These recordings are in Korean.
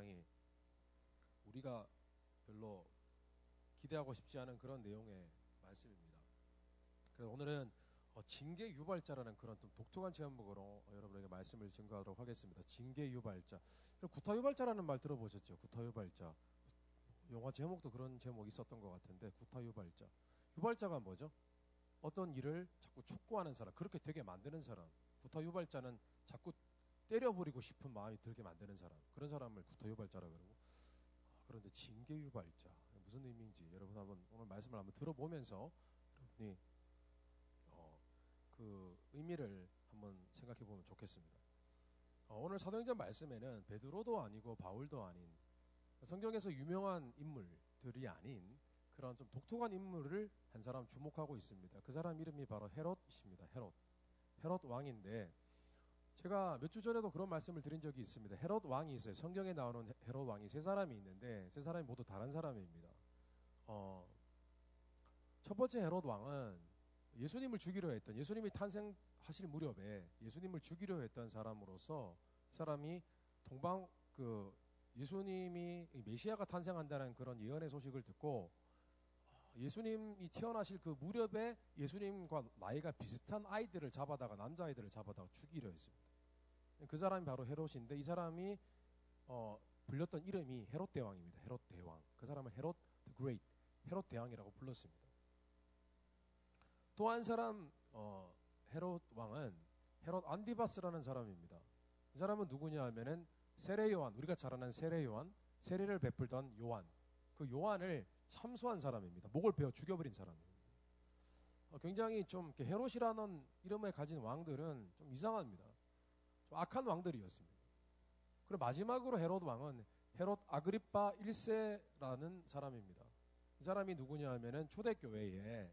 굉장히 우리가 별로 기대하고 싶지 않은 그런 내용의 말씀입니다. 그래서 오늘은 징계 유발자라는 그런 좀 독특한 제목으로 여러분에게 말씀을 증거하도록 하겠습니다. 징계 유발자. 구타 유발자라는 말 들어보셨죠? 구타 유발자. 영화 제목도 그런 제목이 있었던 것 같은데, 구타 유발자. 유발자가 뭐죠? 어떤 일을 자꾸 촉구하는 사람, 그렇게 되게 만드는 사람. 구타 유발자는 자꾸 때려버리고 싶은 마음이 들게 만드는 사람. 그런 사람을 구타 유발자라 그러고. 그런데 징계 유발자. 무슨 의미인지 여러분 한번 오늘 말씀을 한번 들어보면서 여러분이 그 의미를 한번 생각해 보면 좋겠습니다. 오늘 사도행전 말씀에는 베드로도 아니고 바울도 아닌 성경에서 유명한 인물들이 아닌 그런 좀 독특한 인물을 한 사람 주목하고 있습니다. 그 사람 이름이 바로 헤롯이십니다. 헤롯 왕인데 제가 몇 주 전에도 그런 말씀을 드린 적이 있습니다. 헤롯 왕이 있어요. 성경에 나오는 헤롯 왕이 세 사람이 있는데 세 사람이 모두 다른 사람입니다. 첫 번째 헤롯 왕은 예수님을 죽이려 했던, 예수님이 탄생하실 무렵에 예수님을 죽이려 했던 사람으로서 사람이 예수님이 메시아가 탄생한다는 그런 예언의 소식을 듣고 예수님이 태어나실 그 무렵에 예수님과 나이가 비슷한 아이들을 잡아다가 남자아이들을 잡아다가 죽이려 했습니다. 그 사람이 바로 헤롯인데 이 사람이 불렸던 이름이 헤롯 대왕입니다. 헤롯 대왕. 그 사람을 헤롯 the Great, 헤롯 대왕이라고 불렀습니다. 또 한 사람 헤롯 왕은 헤롯 안디바스라는 사람입니다. 이 사람은 누구냐 하면은 세례 요한, 우리가 잘 아는 세례 요한, 세례를 베풀던 요한, 그 요한을 참수한 사람입니다. 목을 베어 죽여버린 사람입니다. 굉장히 좀 헤롯이라는 이름을 가진 왕들은 좀 이상합니다. 좀 악한 왕들이었습니다. 그리고 마지막으로 헤롯 왕은 헤롯 아그리파 1세라는 사람입니다. 이 사람이 누구냐 하면은 초대교회에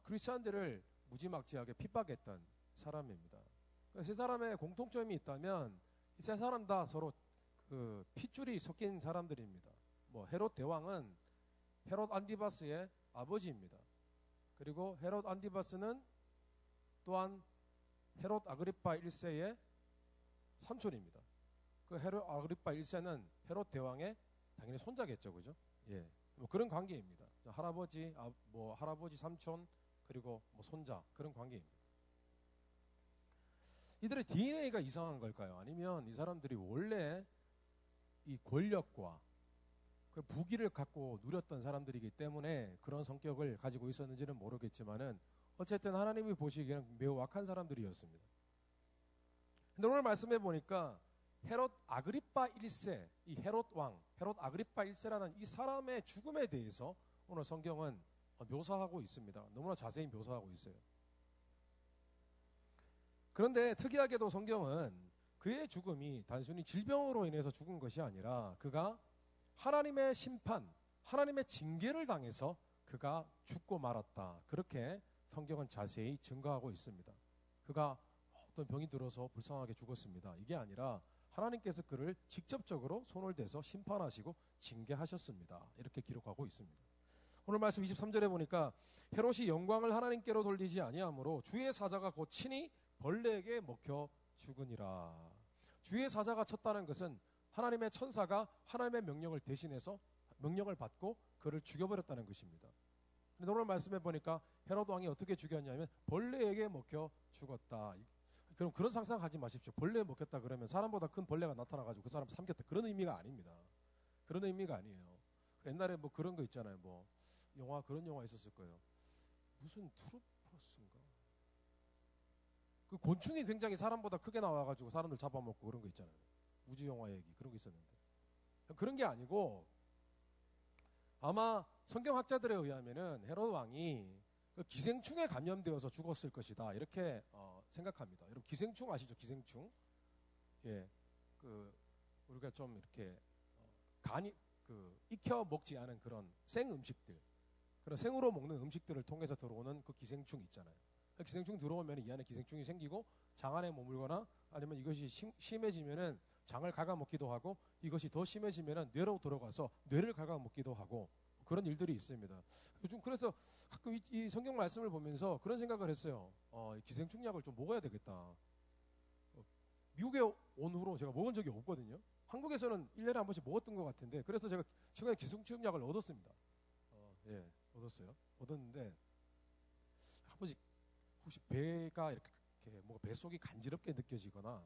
크리스찬들을 무지막지하게 핍박했던 사람입니다. 세 사람의 공통점이 있다면 이 세 사람 다 서로 그 핏줄이 섞인 사람들입니다. 헤롯 대왕은 헤롯 안디바스의 아버지입니다. 그리고 헤롯 안디바스는 또한 헤롯 아그리파 1세의 삼촌입니다. 그 헤롯 아그리파 1세는 헤롯 대왕의 당연히 손자겠죠, 그죠? 예. 그런 관계입니다. 할아버지, 할아버지, 삼촌, 그리고 손자, 그런 관계입니다. 이들의 DNA가 이상한 걸까요? 아니면 이 사람들이 원래 이 권력과 그 부귀를 갖고 누렸던 사람들이기 때문에 그런 성격을 가지고 있었는지는 모르겠지만은 어쨌든 하나님이 보시기에는 매우 악한 사람들이었습니다. 근데 오늘 말씀해 보니까 헤롯 아그리파 1세, 이 헤롯 왕, 헤롯 아그리파 1세라는 이 사람의 죽음에 대해서 오늘 성경은 묘사하고 있습니다. 너무나 자세히 묘사하고 있어요. 그런데 특이하게도 성경은 그의 죽음이 단순히 질병으로 인해서 죽은 것이 아니라 그가 하나님의 심판, 하나님의 징계를 당해서 그가 죽고 말았다. 그렇게 성경은 자세히 증거하고 있습니다. 그가 어떤 병이 들어서 불쌍하게 죽었습니다. 이게 아니라 하나님께서 그를 직접적으로 손을 대서 심판하시고 징계하셨습니다. 이렇게 기록하고 있습니다. 오늘 말씀 23절에 보니까 헤롯이 영광을 하나님께로 돌리지 아니하므로 주의 사자가 곧 친히 벌레에게 먹혀 죽으니라. 주의 사자가 쳤다는 것은 하나님의 천사가 하나님의 명령을 대신해서 명령을 받고 그를 죽여버렸다는 것입니다. 그런데 오늘 말씀해 보니까 헤롯 왕이 어떻게 죽였냐면 벌레에게 먹혀 죽었다. 그럼 그런 상상하지 마십시오. 벌레에 먹혔다 그러면 사람보다 큰 벌레가 나타나가지고 그 사람 삼켰다. 그런 의미가 아닙니다. 그런 의미가 아니에요. 옛날에 그런 거 있잖아요. 그런 영화 있었을 거예요. 무슨 트루퍼스인가? 그 곤충이 굉장히 사람보다 크게 나와가지고 사람들 잡아먹고 그런 거 있잖아요. 우주 영화 얘기 그런 거 있었는데 그런 게 아니고 아마 성경학자들에 의하면은 헤롯 왕이 그 기생충에 감염되어서 죽었을 것이다 이렇게 생각합니다. 여러분 기생충 아시죠? 기생충. 예, 우리가 좀 이렇게 간이 익혀 먹지 않은 그런 생 음식들, 그런 생으로 먹는 음식들을 통해서 들어오는 그 기생충 있잖아요. 그 기생충 들어오면 이 안에 기생충이 생기고 장 안에 머물거나 아니면 이것이 심해지면은 장을 갉아먹기도 하고 이것이 더 심해지면은 뇌로 들어가서 뇌를 갉아먹기도 하고 그런 일들이 있습니다. 요즘 그래서 가끔 이 성경 말씀을 보면서 그런 생각을 했어요. 기생충 약을 좀 먹어야 되겠다. 미국에 온 후로 제가 먹은 적이 없거든요. 한국에서는 1년에 한 번씩 먹었던 것 같은데, 그래서 제가 최근에 기생충 약을 얻었습니다. 예, 얻었어요. 얻었는데 한 번씩 혹시 배가 이렇게 뭔가 뱃속이 간지럽게 느껴지거나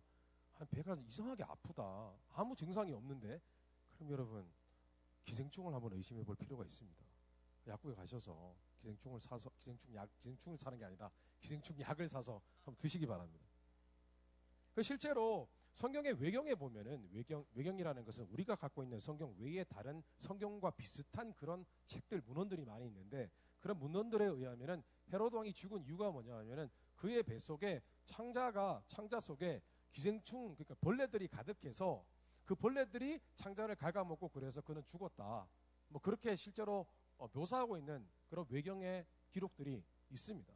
배가 이상하게 아프다, 아무 증상이 없는데, 그럼 여러분 기생충을 한번 의심해 볼 필요가 있습니다. 약국에 가셔서 기생충을 사서, 기생충을 사는 게 아니라 기생충 약을 사서 한번 드시기 바랍니다. 실제로 성경의 외경에 보면은, 외경이라는 것은 우리가 갖고 있는 성경 외에 다른 성경과 비슷한 그런 책들, 문헌들이 많이 있는데, 그런 문헌들에 의하면은 헤로드 왕이 죽은 이유가 뭐냐 하면은 그의 뱃속에 창자 속에 기생충, 그러니까 벌레들이 가득해서 그 벌레들이 창자를 갉아먹고 그래서 그는 죽었다. 뭐 그렇게 실제로 묘사하고 있는 그런 외경의 기록들이 있습니다.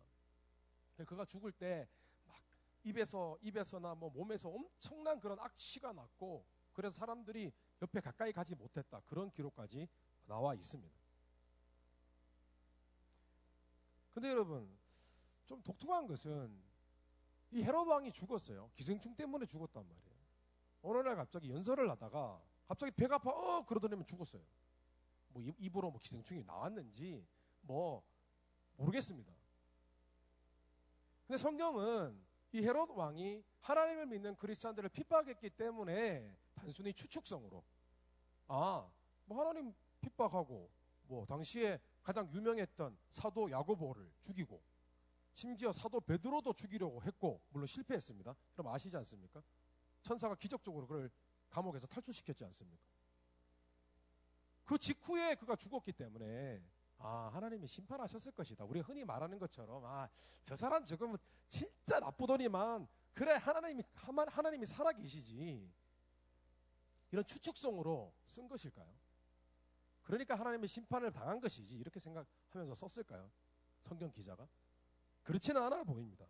그가 죽을 때 막 입에서나 뭐 몸에서 엄청난 그런 악취가 났고, 그래서 사람들이 옆에 가까이 가지 못했다, 그런 기록까지 나와 있습니다. 근데 여러분, 좀 독특한 것은 이 헤로드 왕이 죽었어요. 기생충 때문에 죽었단 말이에요. 어느 날 갑자기 연설을 하다가 갑자기 배가 아파 그러더니 죽었어요. 뭐 입으로 뭐 기생충이 나왔는지 뭐 모르겠습니다. 근데 성경은 이 헤롯 왕이 하나님을 믿는 그리스도인들을 핍박했기 때문에 단순히 추측성으로 뭐 하나님 핍박하고 뭐 당시에 가장 유명했던 사도 야고보를 죽이고 심지어 사도 베드로도 죽이려고 했고, 물론 실패했습니다. 여러분 아시지 않습니까? 천사가 기적적으로 그를 감옥에서 탈출시켰지 않습니까? 그 직후에 그가 죽었기 때문에 하나님이 심판하셨을 것이다. 우리가 흔히 말하는 것처럼 저 사람 저거 진짜 나쁘더니만 그래 하나님이 살아계시지, 이런 추측성으로 쓴 것일까요? 그러니까 하나님의 심판을 당한 것이지, 이렇게 생각하면서 썼을까요? 성경 기자가? 그렇지는 않아 보입니다.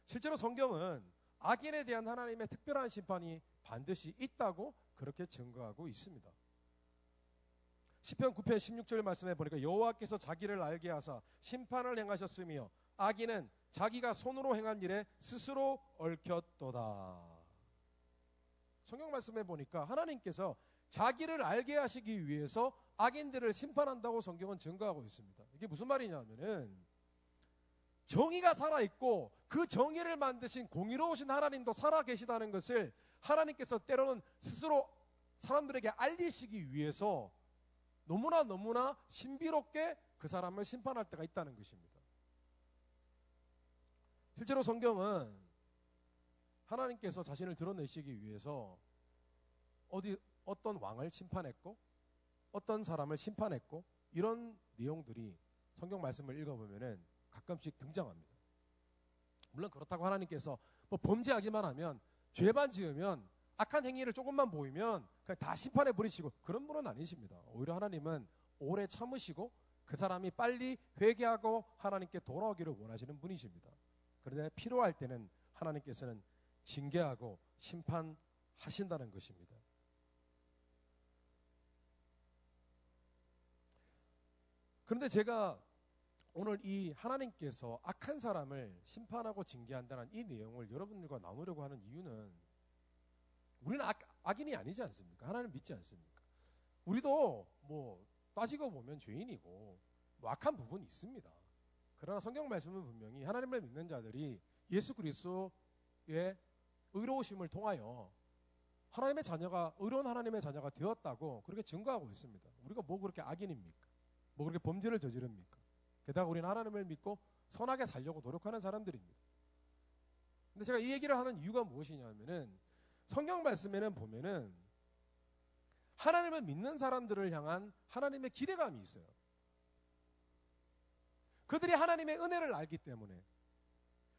실제로 성경은 악인에 대한 하나님의 특별한 심판이 반드시 있다고 그렇게 증거하고 있습니다. 시편 9편 16절 말씀에 보니까 여호와께서 자기를 알게 하사 심판을 행하셨으며 악인은 자기가 손으로 행한 일에 스스로 얽혔도다. 성경 말씀에 보니까 하나님께서 자기를 알게 하시기 위해서 악인들을 심판한다고 성경은 증거하고 있습니다. 이게 무슨 말이냐면은 정의가 살아있고 그 정의를 만드신 공의로우신 하나님도 살아계시다는 것을 하나님께서 때로는 스스로 사람들에게 알리시기 위해서 너무나 신비롭게 그 사람을 심판할 때가 있다는 것입니다. 실제로 성경은 하나님께서 자신을 드러내시기 위해서 어떤 왕을 심판했고 어떤 사람을 심판했고, 이런 내용들이 성경 말씀을 읽어보면은 가끔씩 등장합니다. 물론 그렇다고 하나님께서 뭐 범죄하기만 하면, 죄만 지으면, 악한 행위를 조금만 보이면 그냥 다 심판해 버리시고 그런 분은 아니십니다. 오히려 하나님은 오래 참으시고 그 사람이 빨리 회개하고 하나님께 돌아오기를 원하시는 분이십니다. 그런데 필요할 때는 하나님께서는 징계하고 심판하신다는 것입니다. 그런데 제가 오늘 이 하나님께서 악한 사람을 심판하고 징계한다는 이 내용을 여러분들과 나누려고 하는 이유는, 우리는 악인이 아니지 않습니까? 하나님 믿지 않습니까? 우리도 뭐 따지고 보면 죄인이고 뭐 악한 부분이 있습니다. 그러나 성경 말씀은 분명히 하나님을 믿는 자들이 예수 그리스도의 의로우심을 통하여 하나님의 자녀가, 의로운 하나님의 자녀가 되었다고 그렇게 증거하고 있습니다. 우리가 뭐 그렇게 악인입니까? 뭐 그렇게 범죄를 저지릅니까? 게다가 우리는 하나님을 믿고 선하게 살려고 노력하는 사람들입니다. 근데 제가 이 얘기를 하는 이유가 무엇이냐면은 성경 말씀에는 보면은 하나님을 믿는 사람들을 향한 하나님의 기대감이 있어요. 그들이 하나님의 은혜를 알기 때문에,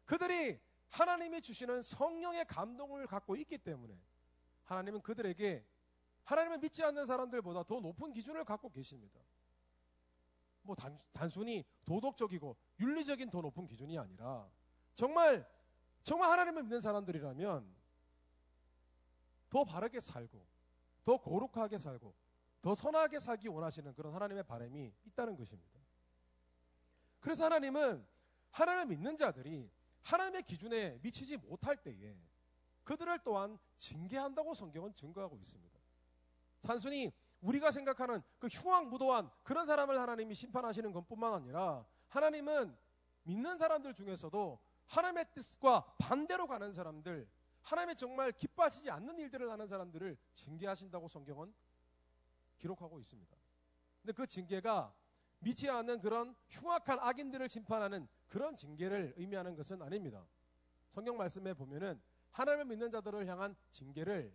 그들이 하나님이 주시는 성령의 감동을 갖고 있기 때문에 하나님은 그들에게 하나님을 믿지 않는 사람들보다 더 높은 기준을 갖고 계십니다. 뭐 단순히 도덕적이고 윤리적인 더 높은 기준이 아니라 정말 하나님을 믿는 사람들이라면 더 바르게 살고 더 거룩하게 살고 더 선하게 살기 원하시는 그런 하나님의 바람이 있다는 것입니다. 그래서 하나님은 하나님을 믿는 자들이 하나님의 기준에 미치지 못할 때에 그들을 또한 징계한다고 성경은 증거하고 있습니다. 단순히 우리가 생각하는 그 흉악무도한 그런 사람을 하나님이 심판하시는 것뿐만 아니라 하나님은 믿는 사람들 중에서도 하나님의 뜻과 반대로 가는 사람들, 하나님의 정말 기뻐하시지 않는 일들을 하는 사람들을 징계하신다고 성경은 기록하고 있습니다. 근데 그 징계가 믿지 않는 그런 흉악한 악인들을 심판하는 그런 징계를 의미하는 것은 아닙니다. 성경 말씀에 보면은 하나님을 믿는 자들을 향한 징계를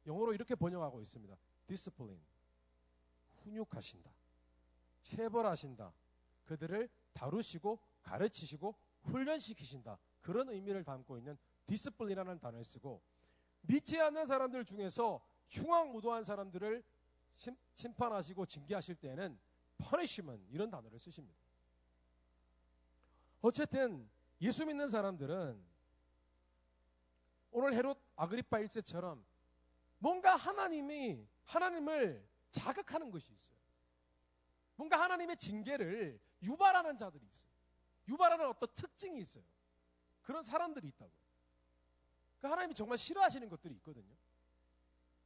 영어로 이렇게 번역하고 있습니다. discipline, 훈육하신다, 체벌하신다, 그들을 다루시고 가르치시고 훈련시키신다. 그런 의미를 담고 있는 discipline이라는 단어를 쓰고 믿지 않는 사람들 중에서 흉악무도한 사람들을 심판하시고 징계하실 때에는 punishment 이런 단어를 쓰십니다. 어쨌든 예수 믿는 사람들은 오늘 헤롯 아그리파 1세처럼 뭔가 하나님을 자극하는 것이 있어요. 뭔가 하나님의 징계를 유발하는 자들이 있어요. 유발하는 어떤 특징이 있어요. 그런 사람들이 있다고요. 그 하나님이 정말 싫어하시는 것들이 있거든요.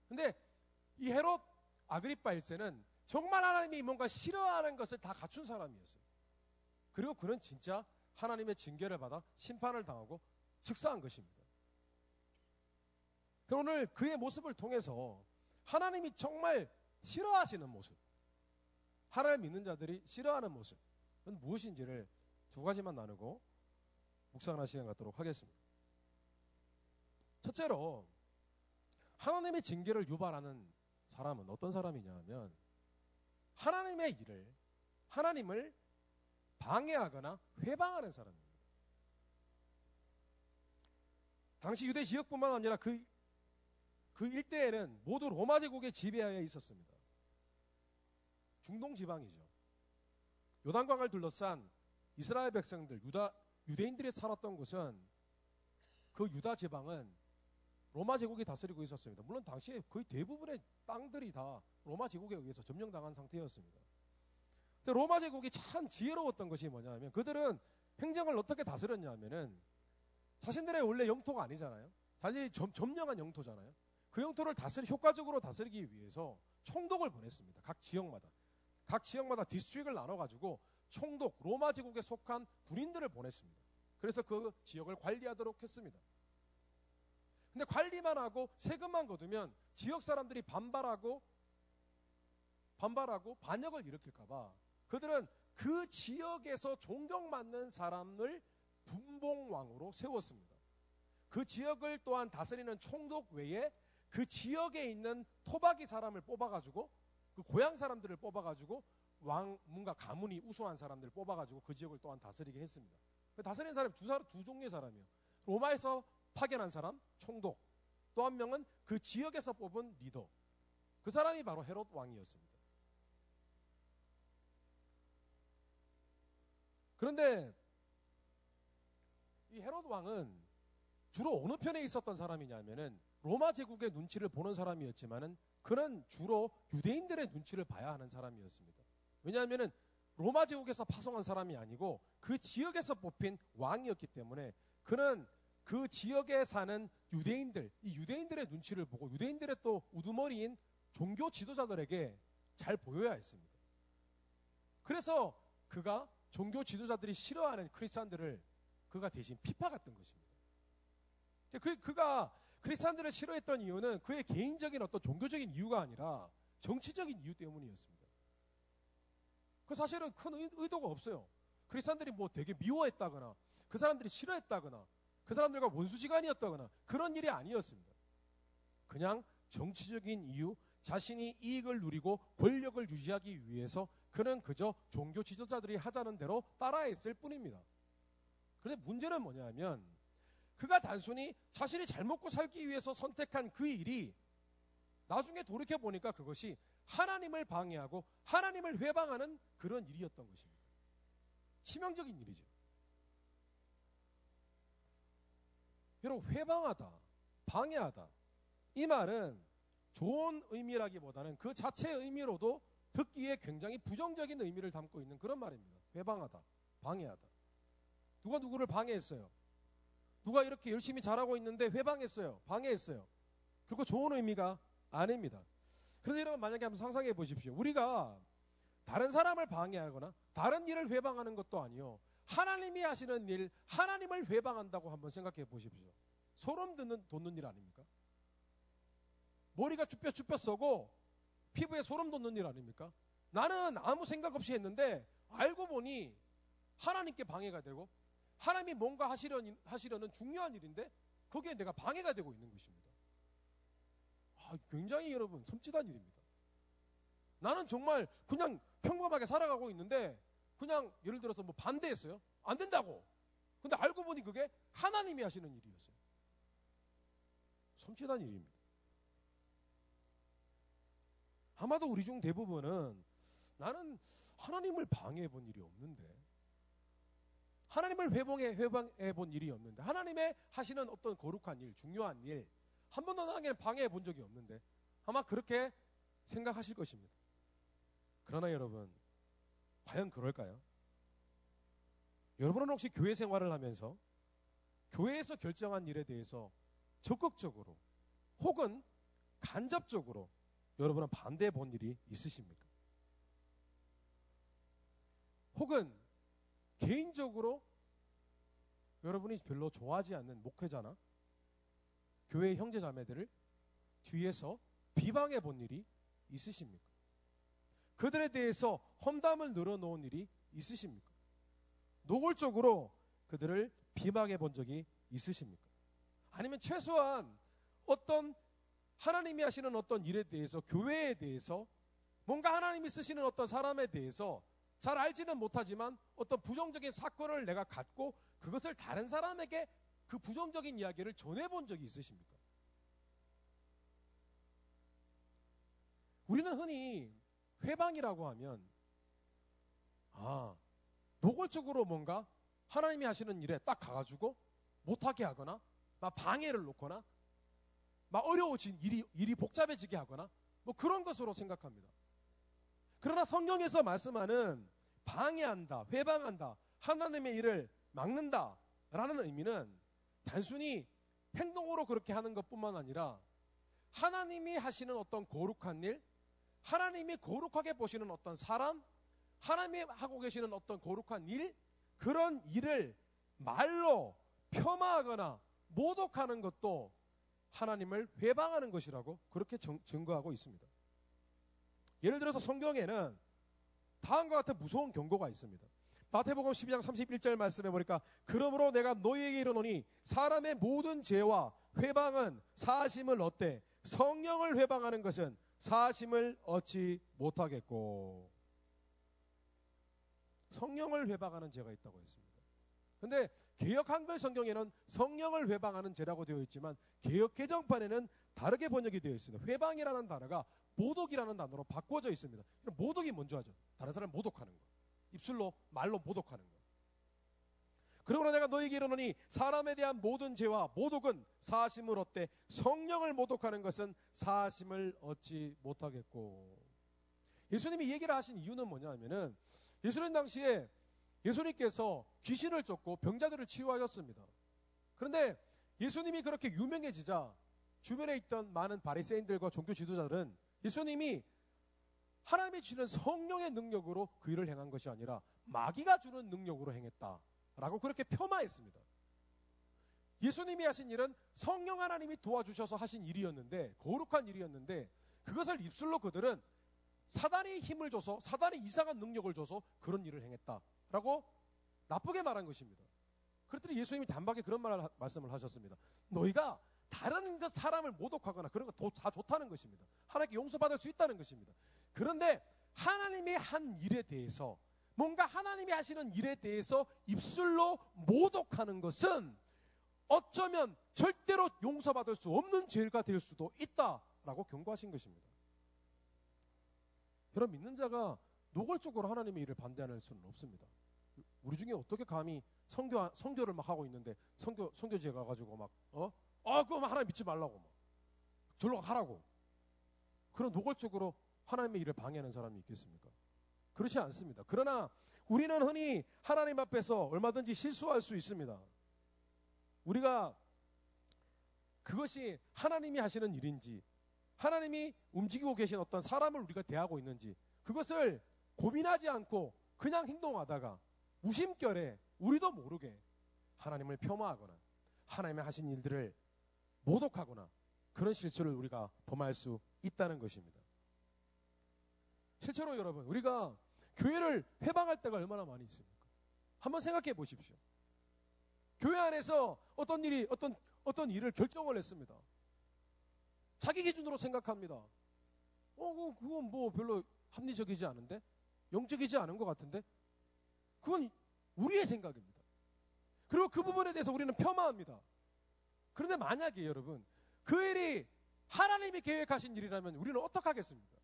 근데 이 헤롯 아그리파 1세는 정말 하나님이 뭔가 싫어하는 것을 다 갖춘 사람이었어요. 그리고 그는 진짜 하나님의 징계를 받아 심판을 당하고 즉사한 것입니다. 오늘 그의 모습을 통해서 하나님이 정말 싫어하시는 모습, 하나님 믿는 자들이 싫어하는 모습은 무엇인지를 두 가지만 나누고 묵상하는 시간 갖도록 하겠습니다. 첫째로 하나님의 징계를 유발하는 사람은 어떤 사람이냐 하면 하나님의 일을, 하나님을 방해하거나 회방하는 사람입니다. 당시 유대 지역뿐만 아니라 그 일대에는 모두 로마 제국의 지배하에 있었습니다. 중동 지방이죠. 요단강을 둘러싼 이스라엘 백성들, 유대인들이 살았던 곳은 그 유다 지방은 로마 제국이 다스리고 있었습니다. 물론 당시에 거의 대부분의 땅들이 다 로마 제국에 의해서 점령당한 상태였습니다. 근데 로마 제국이 참 지혜로웠던 것이 뭐냐면 그들은 행정을 어떻게 다스렸냐 하면은 자신들의 원래 영토가 아니잖아요. 자신이 점령한 영토잖아요. 그 영토를 효과적으로 다스리기 위해서 총독을 보냈습니다. 각 지역마다 디스트릭을 나눠가지고 총독, 로마 제국에 속한 군인들을 보냈습니다. 그래서 그 지역을 관리하도록 했습니다. 근데 관리만 하고 세금만 거두면 지역 사람들이 반발하고 반역을 일으킬까봐 그들은 그 지역에서 존경받는 사람을 분봉왕으로 세웠습니다. 그 지역을 또한 다스리는 총독 외에 그 지역에 있는 토박이 사람을 뽑아가지고 그 고향 사람들을 뽑아가지고 뭔가 가문이 우수한 사람들을 뽑아가지고 그 지역을 또한 다스리게 했습니다. 다스리는 사람이 두 종류의 사람이에요. 로마에서 파견한 사람, 총독. 또 한 명은 그 지역에서 뽑은 리더. 그 사람이 바로 헤롯 왕이었습니다. 그런데 이 헤롯 왕은 주로 어느 편에 있었던 사람이냐면은 로마 제국의 눈치를 보는 사람이었지만은 그는 주로 유대인들의 눈치를 봐야 하는 사람이었습니다. 왜냐하면은 로마 제국에서 파송한 사람이 아니고 그 지역에서 뽑힌 왕이었기 때문에 그는 그 지역에 사는 유대인들, 이 유대인들의 눈치를 보고 유대인들의 또 우두머리인 종교 지도자들에게 잘 보여야 했습니다. 그래서 그가 종교 지도자들이 싫어하는 크리스찬들을 그가 대신 핍박했던 것입니다. 그가 크리스찬들을 싫어했던 이유는 그의 개인적인 어떤 종교적인 이유가 아니라 정치적인 이유 때문이었습니다. 그 사실은 큰 의도가 없어요. 크리스찬들이 뭐 되게 미워했다거나 그 사람들이 싫어했다거나 그 사람들과 원수지간이었다거나 그런 일이 아니었습니다. 그냥 정치적인 이유, 자신이 이익을 누리고 권력을 유지하기 위해서 그는 그저 종교 지도자들이 하자는 대로 따라했을 뿐입니다. 그런데 문제는 뭐냐면 그가 단순히 자신이 잘 먹고 살기 위해서 선택한 그 일이 나중에 돌이켜보니까 그것이 하나님을 방해하고 하나님을 회방하는 그런 일이었던 것입니다. 치명적인 일이죠. 여러분, 회방하다, 방해하다, 이 말은 좋은 의미라기보다는 그 자체의 의미로도 듣기에 굉장히 부정적인 의미를 담고 있는 그런 말입니다. 회방하다, 방해하다. 누가 누구를 방해했어요? 누가 이렇게 열심히 잘하고 있는데 회방했어요, 방해했어요. 그리고 좋은 의미가 아닙니다. 그래서 여러분 만약에 한번 상상해 보십시오. 우리가 다른 사람을 방해하거나 다른 일을 회방하는 것도 아니요. 하나님이 하시는 일, 하나님을 회방한다고 한번 생각해 보십시오. 소름 돋는 일 아닙니까? 머리가 쭈뼛쭈뼛 서고 피부에 소름 돋는 일 아닙니까? 나는 아무 생각 없이 했는데 알고 보니 하나님께 방해가 되고 하나님이 뭔가 하시려는 중요한 일인데 거기에 내가 방해가 되고 있는 것입니다. 굉장히 여러분 섬찟한 일입니다. 나는 정말 그냥 평범하게 살아가고 있는데 그냥 예를 들어서 뭐 반대했어요. 안 된다고. 근데 알고 보니 그게 하나님이 하시는 일이었어요. 섬찟한 일입니다. 아마도 우리 중 대부분은 나는 하나님을 방해해 본 일이 없는데, 하나님을 회방해 본 일이 없는데, 하나님의 하시는 어떤 거룩한 일, 중요한 일, 한 번도 나에게 방해해 본 적이 없는데, 아마 그렇게 생각하실 것입니다. 그러나 여러분, 과연 그럴까요? 여러분은 혹시 교회 생활을 하면서 교회에서 결정한 일에 대해서 적극적으로 혹은 간접적으로 여러분은 반대해 본 일이 있으십니까? 혹은 개인적으로 여러분이 별로 좋아하지 않는 목회자나 교회 형제 자매들을 뒤에서 비방해 본 일이 있으십니까? 그들에 대해서 험담을 늘어놓은 일이 있으십니까? 노골적으로 그들을 비방해 본 적이 있으십니까? 아니면 최소한 어떤 하나님이 하시는 어떤 일에 대해서, 교회에 대해서, 뭔가 하나님이 쓰시는 어떤 사람에 대해서 잘 알지는 못하지만 어떤 부정적인 사건을 내가 갖고 그것을 다른 사람에게 그 부정적인 이야기를 전해본 적이 있으십니까? 우리는 흔히 회방이라고 하면 노골적으로 뭔가 하나님이 하시는 일에 딱 가가지고 못하게 하거나 막 방해를 놓거나 막 어려워진 일이 복잡해지게 하거나 뭐 그런 것으로 생각합니다. 그러나 성경에서 말씀하는 방해한다, 회방한다, 하나님의 일을 막는다 라는 의미는 단순히 행동으로 그렇게 하는 것뿐만 아니라 하나님이 하시는 어떤 거룩한 일, 하나님이 거룩하게 보시는 어떤 사람, 하나님이 하고 계시는 어떤 거룩한 일, 그런 일을 말로 폄하하거나 모독하는 것도 하나님을 회방하는 것이라고 그렇게 증거하고 있습니다. 예를 들어서 성경에는 다음과 같은 무서운 경고가 있습니다. 마태복음 12장 31절 말씀해 보니까 그러므로 내가 너희에게 이르노니 사람의 모든 죄와 회방은 사하심을 얻되 성령을 회방하는 것은 사하심을 얻지 못하겠고. 성령을 회방하는 죄가 있다고 했습니다. 근데 개역 한글 성경에는 성령을 회방하는 죄라고 되어 있지만 개역 개정판에는 다르게 번역이 되어 있습니다. 회방이라는 단어가 모독이라는 단어로 바꿔져 있습니다. 모독이 먼저 하죠. 다른 사람을 모독하는 거. 입술로 말로 모독하는 거. 그러므로 내가 너희에게 이르노니 사람에 대한 모든 죄와 모독은 사하심을 얻되 성령을 모독하는 것은 사하심을 얻지 못하겠고. 예수님이 이 얘기를 하신 이유는 뭐냐면은 예수님 당시에 예수님께서 귀신을 쫓고 병자들을 치유하셨습니다. 그런데 예수님이 그렇게 유명해지자 주변에 있던 많은 바리새인들과 종교 지도자들은 예수님이 하나님이 주시는 성령의 능력으로 그 일을 행한 것이 아니라 마귀가 주는 능력으로 행했다라고 그렇게 폄하했습니다. 예수님이 하신 일은 성령 하나님이 도와주셔서 하신 일이었는데, 거룩한 일이었는데, 그것을 입술로 그들은 사단이 힘을 줘서, 사단이 이상한 능력을 줘서 그런 일을 행했다라고 나쁘게 말한 것입니다. 그랬더니 예수님이 단박에 그런 말씀을 하셨습니다. 너희가 다른 그 사람을 모독하거나 그런 거 다 좋다는 것입니다. 하나님께 용서받을 수 있다는 것입니다. 그런데 하나님이 한 일에 대해서, 뭔가 하나님이 하시는 일에 대해서 입술로 모독하는 것은 어쩌면 절대로 용서받을 수 없는 죄가 될 수도 있다라고 경고하신 것입니다. 여러분, 믿는 자가 노골적으로 하나님의 일을 반대할 수는 없습니다. 우리 중에 어떻게 감히 선교를 막 하고 있는데 선교지에 가가지고 그거 하나님 믿지 말라고 절로 하라고 그런 노골적으로 하나님의 일을 방해하는 사람이 있겠습니까? 그렇지 않습니다. 그러나 우리는 흔히 하나님 앞에서 얼마든지 실수할 수 있습니다. 우리가 그것이 하나님이 하시는 일인지 하나님이 움직이고 계신 어떤 사람을 우리가 대하고 있는지 그것을 고민하지 않고 그냥 행동하다가 무심결에 우리도 모르게 하나님을 폄하하거나 하나님이 하신 일들을 모독하거나 그런 실수를 우리가 범할 수 있다는 것입니다. 실제로 여러분, 우리가 교회를 회방할 때가 얼마나 많이 있습니까? 한번 생각해 보십시오. 교회 안에서 어떤 일을 결정을 했습니다. 자기 기준으로 생각합니다. 그건 뭐 별로 합리적이지 않은데? 영적이지 않은 것 같은데? 그건 우리의 생각입니다. 그리고 그 부분에 대해서 우리는 폄하합니다. 그런데 만약에 여러분, 그 일이 하나님이 계획하신 일이라면 우리는 어떻게 하겠습니까?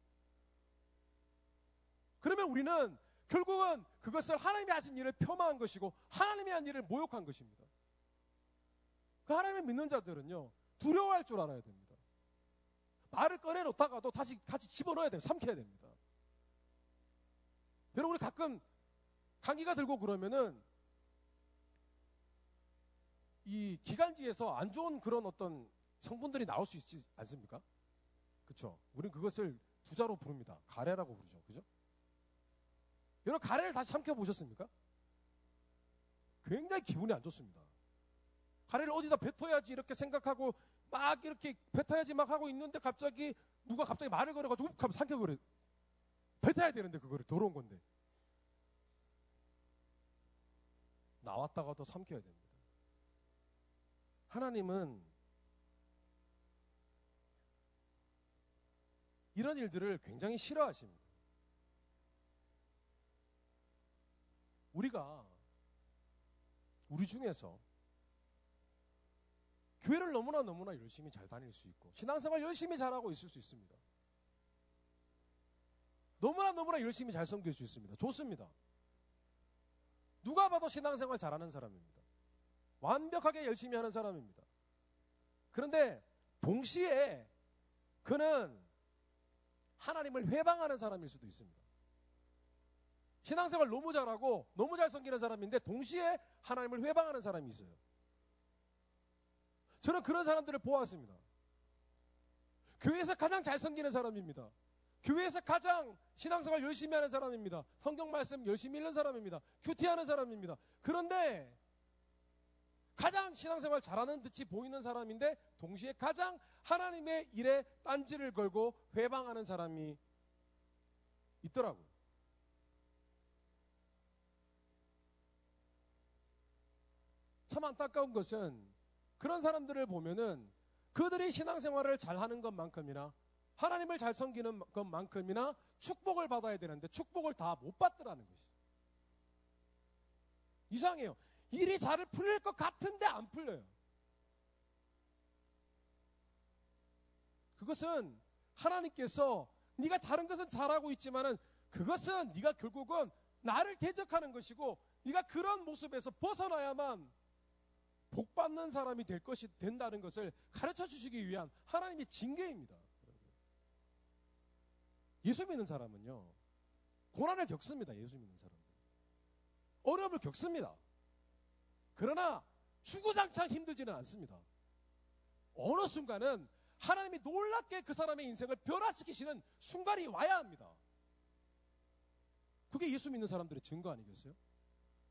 그러면 우리는 결국은 그것을 하나님이 하신 일을 폄하한 것이고 하나님이 한 일을 모욕한 것입니다. 그 하나님을 믿는 자들은요, 두려워할 줄 알아야 됩니다. 말을 꺼내놓다가도 다시 같이 집어넣어야 돼요. 삼켜야 됩니다. 여러분, 우리 가끔 감기가 들고 그러면은 이 기관지에서 안 좋은 그런 어떤 성분들이 나올 수 있지 않습니까? 그렇죠? 우리는 그것을 두 자로 부릅니다. 가래라고 부르죠. 그죠? 여러분, 가래를 다시 삼켜보셨습니까? 굉장히 기분이 안 좋습니다. 가래를 어디다 뱉어야지 이렇게 생각하고 막 이렇게 뱉어야지 막 하고 있는데 갑자기 누가 갑자기 말을 걸어가지고 욱 하면 삼켜버려. 뱉어야 되는데 그거를 더러운 건데. 나왔다가도 삼켜야 됩니다. 하나님은 이런 일들을 굉장히 싫어하십니다. 우리 중에서 교회를 너무나 열심히 잘 다닐 수 있고 신앙생활 열심히 잘하고 있을 수 있습니다. 너무나 열심히 잘 섬길 수 있습니다. 좋습니다. 누가 봐도 신앙생활 잘하는 사람입니다. 완벽하게 열심히 하는 사람입니다. 그런데 동시에 그는 하나님을 회방하는 사람일 수도 있습니다. 신앙생활 너무 잘하고 너무 잘 섬기는 사람인데 동시에 하나님을 회방하는 사람이 있어요. 저는 그런 사람들을 보았습니다. 교회에서 가장 잘 섬기는 사람입니다. 교회에서 가장 신앙생활 열심히 하는 사람입니다. 성경 말씀 열심히 읽는 사람입니다. 큐티하는 사람입니다. 그런데 가장 신앙생활 잘하는 듯이 보이는 사람인데 동시에 가장 하나님의 일에 딴지를 걸고 회방하는 사람이 있더라고요. 참 안타까운 것은 그런 사람들을 보면은 그들이 신앙생활을 잘하는 것만큼이나 하나님을 잘 섬기는 것만큼이나 축복을 받아야 되는데 축복을 다 못 받더라는 것이죠. 이상해요. 일이 잘 풀릴 것 같은데 안 풀려요. 그것은 하나님께서 네가 다른 것은 잘하고 있지만은 그것은 네가 결국은 나를 대적하는 것이고 네가 그런 모습에서 벗어나야만 복받는 사람이 된다는 것을 가르쳐 주시기 위한 하나님의 징계입니다. 예수 믿는 사람은요, 고난을 겪습니다. 예수 믿는 사람은. 어려움을 겪습니다. 그러나 주구장창 힘들지는 않습니다. 어느 순간은 하나님이 놀랍게 그 사람의 인생을 변화시키시는 순간이 와야 합니다. 그게 예수 믿는 사람들의 증거 아니겠어요?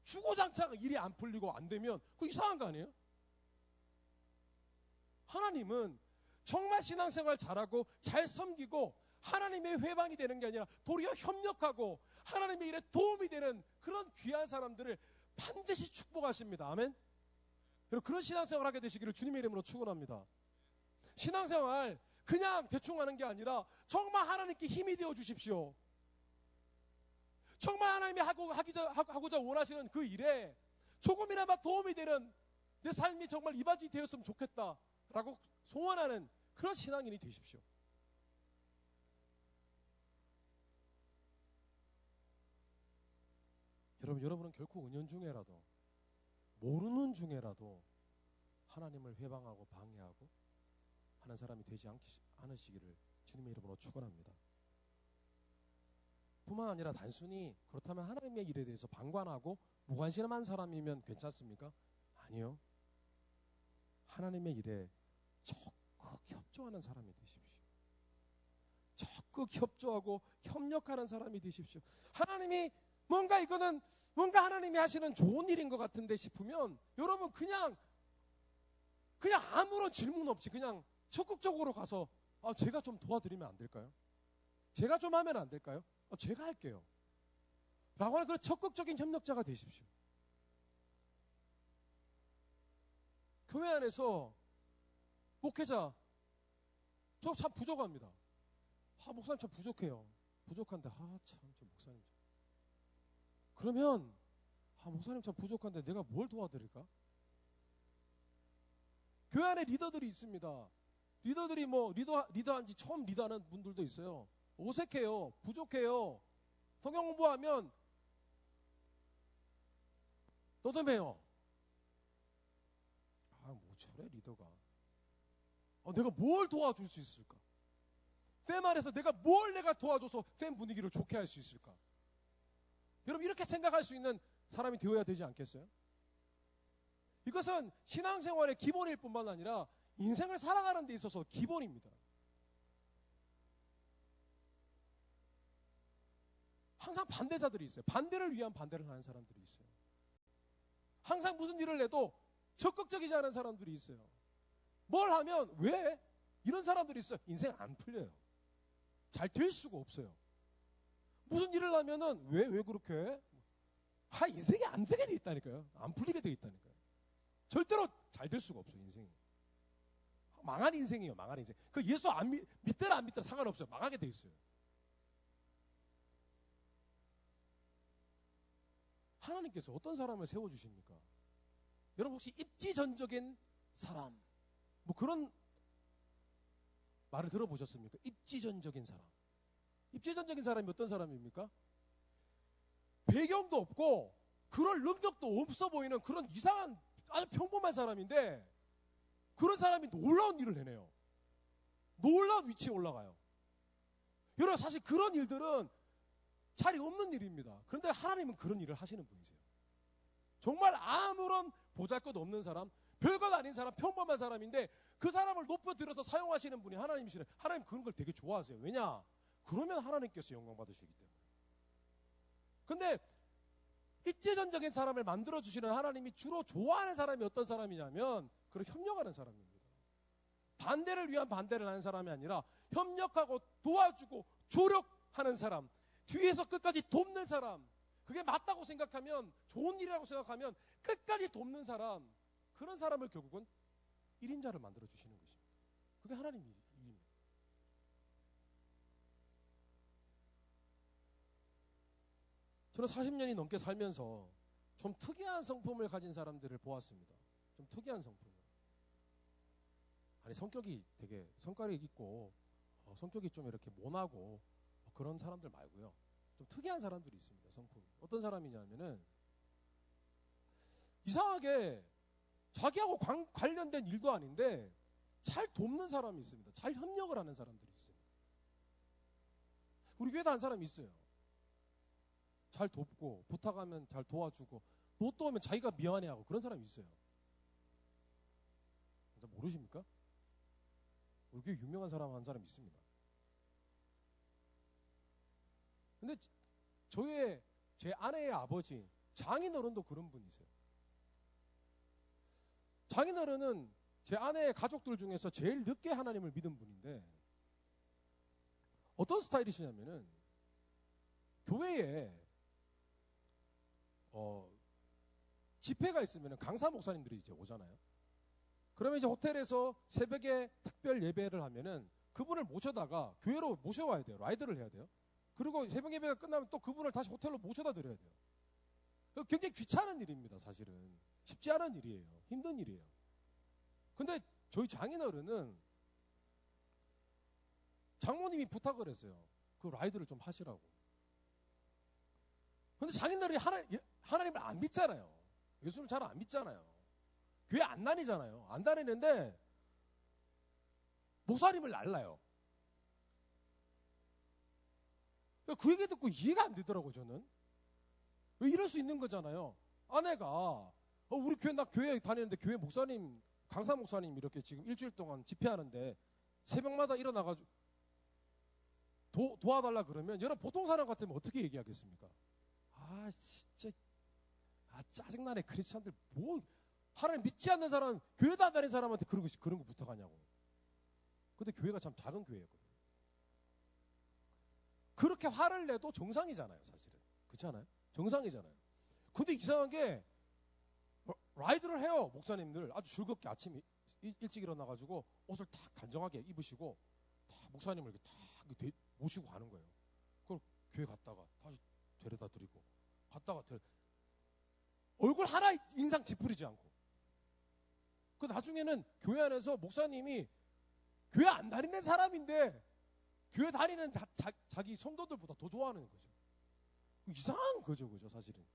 주구장창 일이 안 풀리고 안 되면 그거 이상한 거 아니에요? 하나님은 정말 신앙생활 잘하고 잘 섬기고 하나님의 회방이 되는 게 아니라 도리어 협력하고 하나님의 일에 도움이 되는 그런 귀한 사람들을 반드시 축복하십니다. 아멘? 여러분, 그런 신앙생활 하게 되시기를 주님의 이름으로 축원합니다. 신앙생활 그냥 대충 하는 게 아니라 정말 하나님께 힘이 되어 주십시오. 정말 하나님이 하고자 원하시는 그 일에 조금이나마 도움이 되는 내 삶이 정말 이바지 되었으면 좋겠다라고 소원하는 그런 신앙인이 되십시오. 여러분은 결코 은연중에라도 모르는 중에라도 하나님을 회방하고 방해하고 하는 사람이 되지 않으시기를 주님의 이름으로 축원합니다. 뿐만 아니라 단순히 그렇다면 하나님의 일에 대해서 방관하고 무관심한 사람이면 괜찮습니까? 아니요. 하나님의 일에 적극 협조하는 사람이 되십시오. 적극 협조하고 협력하는 사람이 되십시오. 하나님이 뭔가 하나님이 하시는 좋은 일인 것 같은데 싶으면 여러분 그냥 아무런 질문 없이 그냥 적극적으로 가서 제가 좀 도와드리면 안 될까요? 제가 좀 하면 안 될까요? 제가 할게요. 라고 하는 그런 적극적인 협력자가 되십시오. 교회 안에서 목회자 저 참 부족합니다. 목사님 참 부족해요. 부족한데 참 저 목사님 그러면 목사님 참 부족한데 내가 뭘 도와드릴까? 교회 안에 리더들이 있습니다. 리더들이 리더한 지 처음 리더하는 분들도 있어요. 어색해요. 부족해요. 성경 공부하면 너도매요. 뭐 저래 리더가. 내가 뭘 도와줄 수 있을까? 팸 안에서 내가 도와줘서 팸 분위기를 좋게 할 수 있을까? 여러분 이렇게 생각할 수 있는 사람이 되어야 되지 않겠어요? 이것은 신앙생활의 기본일 뿐만 아니라 인생을 살아가는 데 있어서 기본입니다. 항상 반대자들이 있어요. 반대를 위한 반대를 하는 사람들이 있어요. 항상 무슨 일을 해도 적극적이지 않은 사람들이 있어요. 뭘 하면 왜? 이런 사람들이 있어요. 인생 안 풀려요. 잘 될 수가 없어요. 무슨 일을 하면은 왜 그렇게 해? 인생이 안 되게 돼 있다니까요. 안 풀리게 돼 있다니까요. 절대로 잘 될 수가 없어요, 인생이. 망한 인생이에요, 망한 인생. 그 예수 믿더라 안 믿더라 상관없어요. 망하게 돼 있어요. 하나님께서 어떤 사람을 세워주십니까? 여러분 혹시 입지전적인 사람 그런 말을 들어보셨습니까? 입지전적인 사람. 입지전적인 사람이 어떤 사람입니까? 배경도 없고 그럴 능력도 없어 보이는 그런 이상한 아주 평범한 사람인데 그런 사람이 놀라운 일을 해내요. 놀라운 위치에 올라가요. 여러분 사실 그런 일들은 자리 없는 일입니다. 그런데 하나님은 그런 일을 하시는 분이세요. 정말 아무런 보잘것 없는 사람, 별것 아닌 사람, 평범한 사람인데 그 사람을 높여들어서 사용하시는 분이 하나님이시래. 하나님 그런 걸 되게 좋아하세요. 왜냐? 그러면 하나님께서 영광 받으시기 때문에. 근데 입지전적인 사람을 만들어주시는 하나님이 주로 좋아하는 사람이 어떤 사람이냐면 그런 협력하는 사람입니다. 반대를 위한 반대를 하는 사람이 아니라 협력하고 도와주고 조력하는 사람, 뒤에서 끝까지 돕는 사람, 그게 맞다고 생각하면 좋은 일이라고 생각하면 끝까지 돕는 사람, 그런 사람을 결국은 1인자를 만들어주시는 것입니다. 그게 하나님의 일입니다. 저는 40년이 넘게 살면서 좀 특이한 성품을 가진 사람들을 보았습니다. 좀 특이한 성품을. 성격이 되게 성깔이 있고 성격이 좀 이렇게 모나고 그런 사람들 말고요. 좀 특이한 사람들이 있습니다. 성품. 어떤 사람이냐면은 이상하게 자기하고 관련된 일도 아닌데 잘 돕는 사람이 있습니다. 잘 협력을 하는 사람들이 있습니다. 우리 교회도 한 사람이 있어요. 잘 돕고 부탁하면 잘 도와주고 못 도우면 자기가 미안해하고 그런 사람이 있어요. 모르십니까? 우리 교회 유명한 사람 한 사람 있습니다. 근데 제 아내의 아버지 장인어른도 그런 분이세요. 장인어른은 제 아내의 가족들 중에서 제일 늦게 하나님을 믿은 분인데 어떤 스타일이시냐면은 교회에 집회가 있으면 강사 목사님들이 이제 오잖아요. 그러면 이제 호텔에서 새벽에 특별 예배를 하면은 그분을 모셔다가 교회로 모셔와야 돼요. 라이드를 해야 돼요. 그리고 새벽 예배가 끝나면 또 그분을 다시 호텔로 모셔다 드려야 돼요. 굉장히 귀찮은 일입니다, 사실은. 쉽지 않은 일이에요. 힘든 일이에요. 근데 저희 장인어른은 장모님이 부탁을 했어요. 그 라이드를 좀 하시라고. 근데 장인어른이 하나님을 안 믿잖아요. 예수를 잘 안 믿잖아요. 교회 안 다니잖아요. 안 다니는데 목사님을 날라요. 그 얘기 듣고 이해가 안 되더라고요, 저는. 왜 이럴 수 있는 거잖아요. 아내가 우리 교회 다니는데 교회 목사님, 강사 목사님 이렇게 지금 일주일 동안 집회하는데 새벽마다 일어나가지고 도와달라 그러면 여러분 보통 사람 같으면 어떻게 얘기하겠습니까? 아 진짜 짜증나네 크리스찬들 뭐 하나님 믿지 않는 사람 교회 다니는 사람한테 그런 거 부탁하냐고. 근데 교회가 참 작은 교회였거든요. 그렇게 화를 내도 정상이잖아요 사실은. 그렇지 않아요? 정상이잖아요. 근데 이상한 게 라이드를 해요. 목사님들 아주 즐겁게 아침에 일찍 일어나가지고 옷을 탁 단정하게 입으시고 다 목사님을 이렇게 탁 모시고 가는 거예요. 그걸 교회 갔다가 다시 데려다 드리고 갔다가 얼굴 하나 인상 찌푸리지 않고. 그 나중에는 교회 안에서 목사님이 교회 안 다니는 사람인데 교회 다니는 자기 성도들보다 더 좋아하는 거죠. 이상한 거죠, 그죠, 사실은.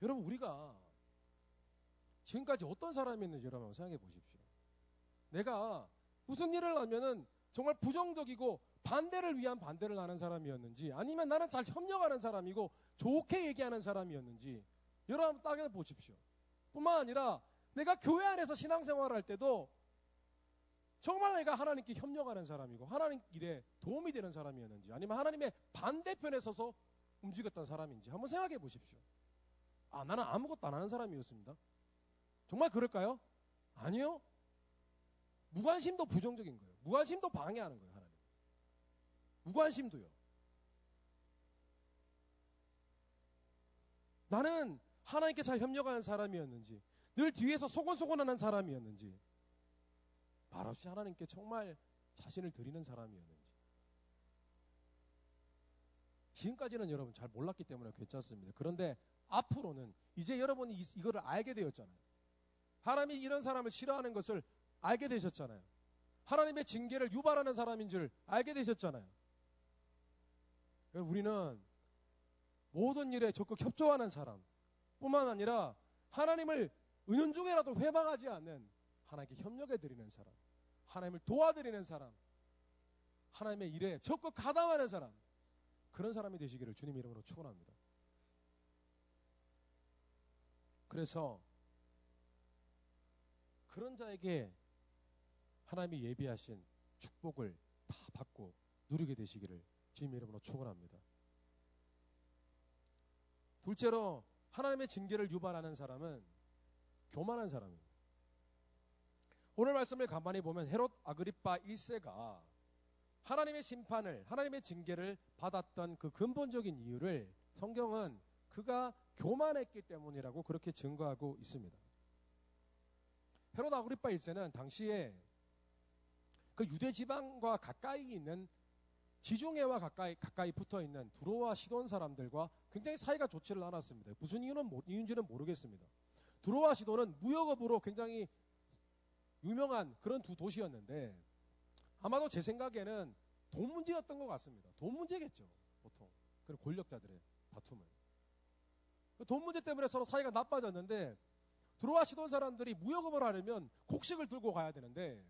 여러분, 우리가 지금까지 어떤 사람이었는지 여러분 한번 생각해 보십시오. 내가 무슨 일을 하면은 정말 부정적이고 반대를 위한 반대를 하는 사람이었는지 아니면 나는 잘 협력하는 사람이고 좋게 얘기하는 사람이었는지 여러분 한번 따져 보십시오. 뿐만 아니라 내가 교회 안에서 신앙생활을 할 때도 정말 내가 하나님께 협력하는 사람이고 하나님 일에 도움이 되는 사람이었는지 아니면 하나님의 반대편에 서서 움직였던 사람인지 한번 생각해 보십시오. 나는 아무것도 안 하는 사람이었습니다. 정말 그럴까요? 아니요. 무관심도 부정적인 거예요. 무관심도 방해하는 거예요, 하나님. 무관심도요. 나는 하나님께 잘 협력하는 사람이었는지 늘 뒤에서 소곤소곤하는 사람이었는지 말없이 하나님께 정말 자신을 드리는 사람이었는지 지금까지는 여러분 잘 몰랐기 때문에 괜찮습니다. 그런데 앞으로는 이제 여러분이 이거를 알게 되었잖아요. 하나님이 이런 사람을 싫어하는 것을 알게 되셨잖아요. 하나님의 징계를 유발하는 사람인 줄 알게 되셨잖아요. 우리는 모든 일에 적극 협조하는 사람 뿐만 아니라 하나님을 은연중에라도 회방하지 않는 하나님께 협력해드리는 사람, 하나님을 도와드리는 사람, 하나님의 일에 적극 가담하는 사람, 그런 사람이 되시기를 주님 이름으로 축원합니다. 그래서 그런 자에게 하나님이 예비하신 축복을 다 받고 누리게 되시기를 주님 이름으로 축원합니다. 둘째로 하나님의 징계를 유발하는 사람은 교만한 사람입니다. 오늘 말씀을 가만히 보면 헤롯 아그리파 1세가 하나님의 심판을, 하나님의 징계를 받았던 그 근본적인 이유를 성경은 그가 교만했기 때문이라고 그렇게 증거하고 있습니다. 헤롯 아그리파 1세는 당시에 그 유대 지방과 가까이 있는 지중해와 가까이 붙어 있는 두로와 시돈 사람들과 굉장히 사이가 좋지를 않았습니다. 무슨 이유인지는 모르겠습니다. 두로와 시돈은 무역업으로 굉장히 유명한 그런 두 도시였는데 아마도 제 생각에는 돈 문제였던 것 같습니다. 돈 문제겠죠, 보통. 그런 권력자들의 다툼은. 돈 문제 때문에 서로 사이가 나빠졌는데 두로와 시돈 사람들이 무역업을 하려면 곡식을 들고 가야 되는데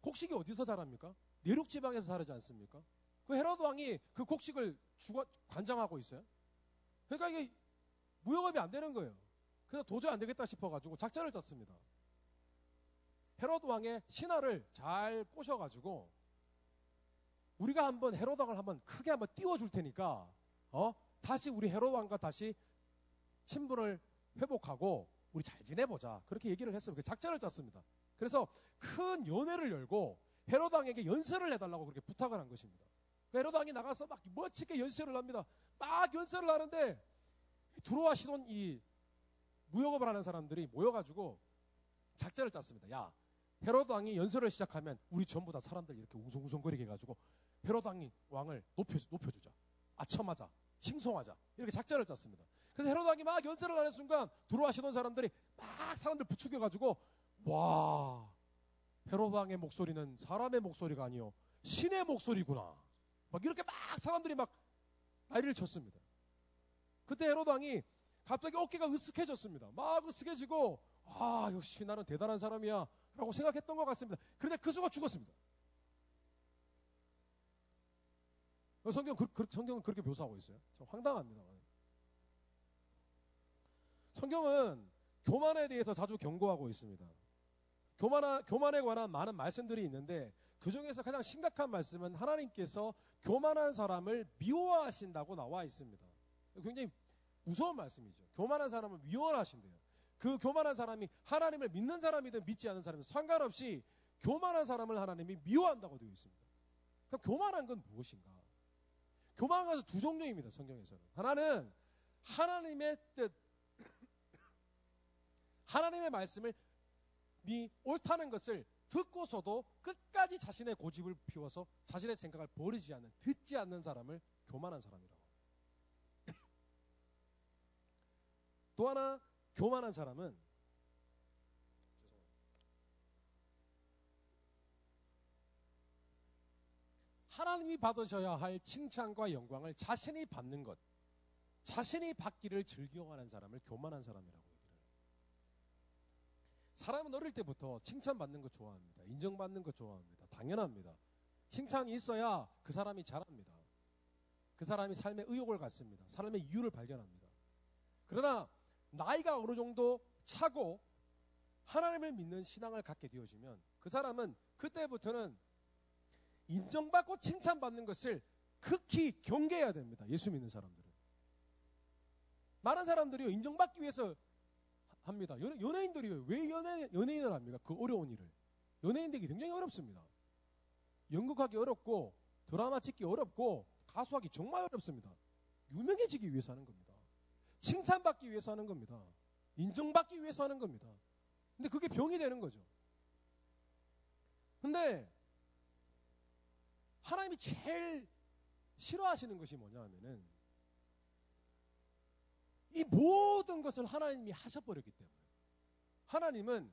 곡식이 어디서 자랍니까? 내륙 지방에서 자라지 않습니까? 그 헤로드 왕이 그 곡식을 관장하고 있어요. 그러니까 이게 무역업이 안 되는 거예요. 그래서 도저히 안 되겠다 싶어가지고 작전을 짰습니다. 헤로드 왕의 신하를 잘 꼬셔가지고 우리가 한번 헤로드 왕을 한번 크게 한번 띄워줄 테니까 다시 우리 헤로드 왕과 다시 친분을 회복하고 우리 잘 지내보자. 그렇게 얘기를 했어요. 그 작전을 짰습니다. 그래서 큰 연회를 열고 헤로드 왕에게 연설을 해달라고 그렇게 부탁을 한 것입니다. 헤로드 왕이 나가서 막 멋지게 연설을 합니다. 막 연설을 하는데 두로와 시돈 이 무역업을 하는 사람들이 모여가지고 작전을 짰습니다. 야, 헤로드 왕이 연설을 시작하면 우리 전부 다 사람들 이렇게 웅성웅성거리게 해가지고 헤로드 왕을 높여주자. 아첨하자. 칭송하자. 이렇게 작전을 짰습니다. 그래서 헤로드 왕이 막 연설을 하는 순간 두로와 시돈 사람들이 막 사람들 부추겨가지고 와, 헤로드 왕의 목소리는 사람의 목소리가 아니요 신의 목소리구나. 막 이렇게 막 사람들이 막 난리를 쳤습니다. 그때 헤로드 왕이 갑자기 어깨가 으쓱해졌습니다. 막 으쓱해지고 역시 나는 대단한 사람이야 라고 생각했던 것 같습니다. 그런데 그 순간 죽었습니다. 성경은 그렇게 묘사하고 있어요. 참 황당합니다. 성경은 교만에 대해서 자주 경고하고 있습니다. 교만에 관한 많은 말씀들이 있는데 그 중에서 가장 심각한 말씀은 하나님께서 교만한 사람을 미워하신다고 나와 있습니다. 굉장히 무서운 말씀이죠. 교만한 사람을 미워하신대요. 그 교만한 사람이 하나님을 믿는 사람이든 믿지 않는 사람이든 상관없이 교만한 사람을 하나님이 미워한다고 되어 있습니다. 그럼 교만한 건 무엇인가? 교만한 것은 두 종류입니다. 성경에서는. 하나는 하나님의 뜻, 하나님의 말씀을 옳다는 것을 듣고서도 끝까지 자신의 고집을 피워서 자신의 생각을 버리지 않는, 듣지 않는 사람을 교만한 사람이라고. 또 하나 교만한 사람은 하나님이 받으셔야 할 칭찬과 영광을 자신이 받는 것, 자신이 받기를 즐겨하는 사람을 교만한 사람이라고 얘기를 해요. 사람은 어릴 때부터 칭찬받는 거 좋아합니다. 인정받는 거 좋아합니다. 당연합니다. 칭찬이 있어야 그 사람이 잘합니다. 그 사람이 삶의 의욕을 갖습니다. 삶의 이유를 발견합니다. 그러나 나이가 어느 정도 차고 하나님을 믿는 신앙을 갖게 되어지면 그 사람은 그때부터는 인정받고 칭찬받는 것을 극히 경계해야 됩니다. 예수 믿는 사람들은. 많은 사람들이요, 인정받기 위해서 합니다. 연예인들이요, 왜 연예인을 합니까? 그 어려운 일을. 연예인 되기 굉장히 어렵습니다. 연극하기 어렵고, 드라마 찍기 어렵고, 가수하기 정말 어렵습니다. 유명해지기 위해서 하는 겁니다. 칭찬받기 위해서 하는 겁니다. 인정받기 위해서 하는 겁니다. 근데 그게 병이 되는 거죠. 근데 하나님이 제일 싫어하시는 것이 뭐냐 하면은 이 모든 것을 하나님이 하셔버렸기 때문에 하나님은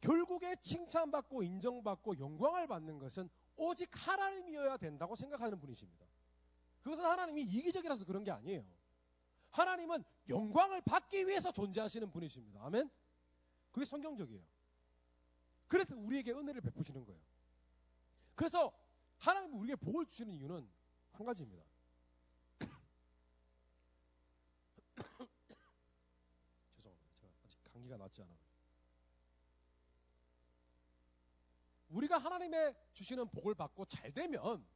결국에 칭찬받고 인정받고 영광을 받는 것은 오직 하나님이어야 된다고 생각하는 분이십니다. 그것은 하나님이 이기적이라서 그런 게 아니에요. 하나님은 영광을 받기 위해서 존재하시는 분이십니다. 아멘? 그게 성경적이에요. 그래서 우리에게 은혜를 베푸시는 거예요. 그래서 하나님이 우리에게 복을 주시는 이유는 한 가지입니다. 죄송합니다. 제가 아직 감기가 낫지 않아요. 우리가 하나님의 주시는 복을 받고 잘 되면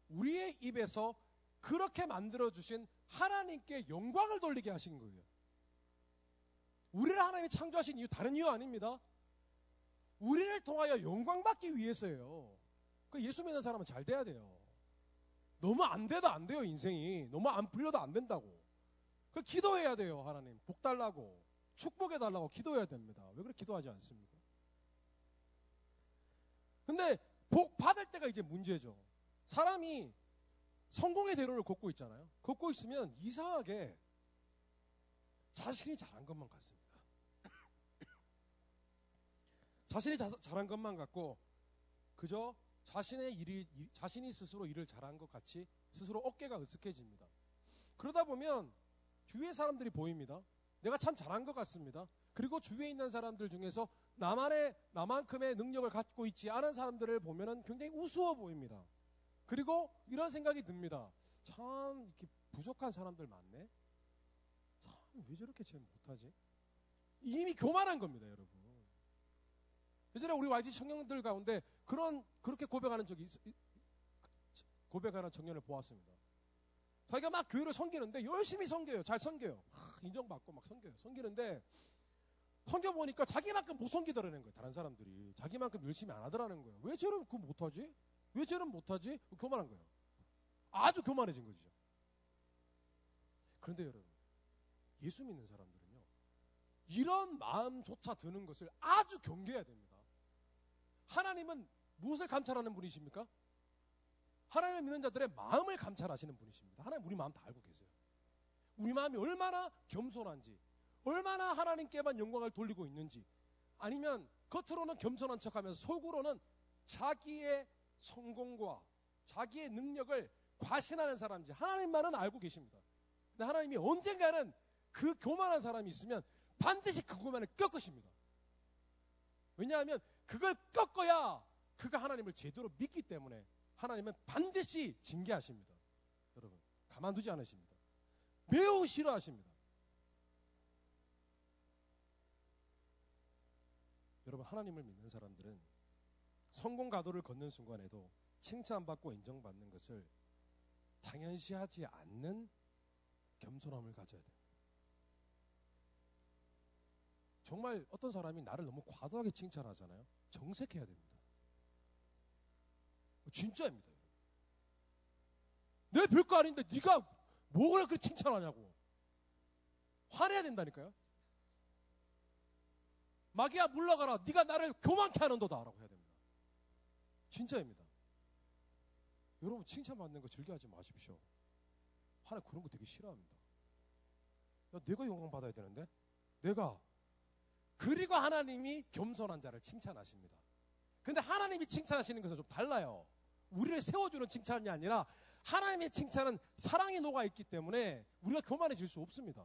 우리의 입에서 그렇게 만들어주신 하나님께 영광을 돌리게 하신 거예요. 우리를 하나님이 창조하신 이유 다른 이유 아닙니다. 우리를 통하여 영광받기 위해서예요. 그 예수 믿는 사람은 잘 돼야 돼요. 너무 안 돼도 안 돼요, 인생이. 너무 안 풀려도 안 된다고. 그 기도해야 돼요, 하나님. 복 달라고. 축복해 달라고 기도해야 됩니다. 왜 그렇게 기도하지 않습니까? 근데 복 받을 때가 이제 문제죠. 사람이 성공의 대로를 걷고 있잖아요. 걷고 있으면 이상하게 자신이 잘한 것만 같습니다. 자신이 잘한 것만 같고 그저 자신이 스스로 일을 잘한 것 같이 스스로 어깨가 으쓱해집니다. 그러다 보면 주위의 사람들이 보입니다. 내가 참 잘한 것 같습니다. 그리고 주위에 있는 사람들 중에서 나만큼의 능력을 갖고 있지 않은 사람들을 보면은 굉장히 우스워 보입니다. 그리고 이런 생각이 듭니다. 참 이렇게 부족한 사람들 많네. 참 왜 저렇게 쟤 못하지? 이미 교만한 겁니다, 여러분. 예전에 우리 YG 청년들 가운데 그렇게 고백하는 청년을 보았습니다. 자기가 막 교회를 섬기는데 열심히 섬겨요. 잘 섬겨요. 인정받고 막 섬기는데 섬겨보니까 자기만큼 못 섬기더라는 거예요. 다른 사람들이. 자기만큼 열심히 안 하더라는 거예요. 왜 쟤는 그거 못하지? 왜 쟤는 못하지? 교만한 거예요. 아주 교만해진 거죠. 그런데 여러분, 예수 믿는 사람들은요, 이런 마음조차 드는 것을 아주 경계해야 됩니다. 하나님은 무엇을 감찰하는 분이십니까? 하나님을 믿는 자들의 마음을 감찰하시는 분이십니다. 하나님 우리 마음 다 알고 계세요. 우리 마음이 얼마나 겸손한지, 얼마나 하나님께만 영광을 돌리고 있는지, 아니면 겉으로는 겸손한 척하면서 속으로는 자기의 성공과 자기의 능력을 과신하는 사람인지 하나님만은 알고 계십니다. 근데 하나님이 언젠가는 그 교만한 사람이 있으면 반드시 그 교만을 꺾으십니다. 왜냐하면 그걸 꺾어야 그가 하나님을 제대로 믿기 때문에 하나님은 반드시 징계하십니다. 여러분, 가만두지 않으십니다. 매우 싫어하십니다. 여러분, 하나님을 믿는 사람들은 성공 가도를 걷는 순간에도 칭찬받고 인정받는 것을 당연시하지 않는 겸손함을 가져야 돼요. 정말 어떤 사람이 나를 너무 과도하게 칭찬하잖아요. 정색해야 됩니다. 진짜입니다. 내 별거 아닌데 네가 뭘 그렇게 칭찬하냐고. 화내야 된다니까요. 마귀야 물러가라. 네가 나를 교만케 하는도다 라고 해야 됩니다. 진짜입니다. 여러분, 칭찬받는 거 즐겨하지 마십시오. 하나님 그런 거 되게 싫어합니다. 야, 내가 영광 받아야 되는데? 내가. 그리고 하나님이 겸손한 자를 칭찬하십니다. 근데 하나님이 칭찬하시는 것은 좀 달라요. 우리를 세워주는 칭찬이 아니라 하나님의 칭찬은 사랑이 녹아있기 때문에 우리가 교만해질 수 없습니다.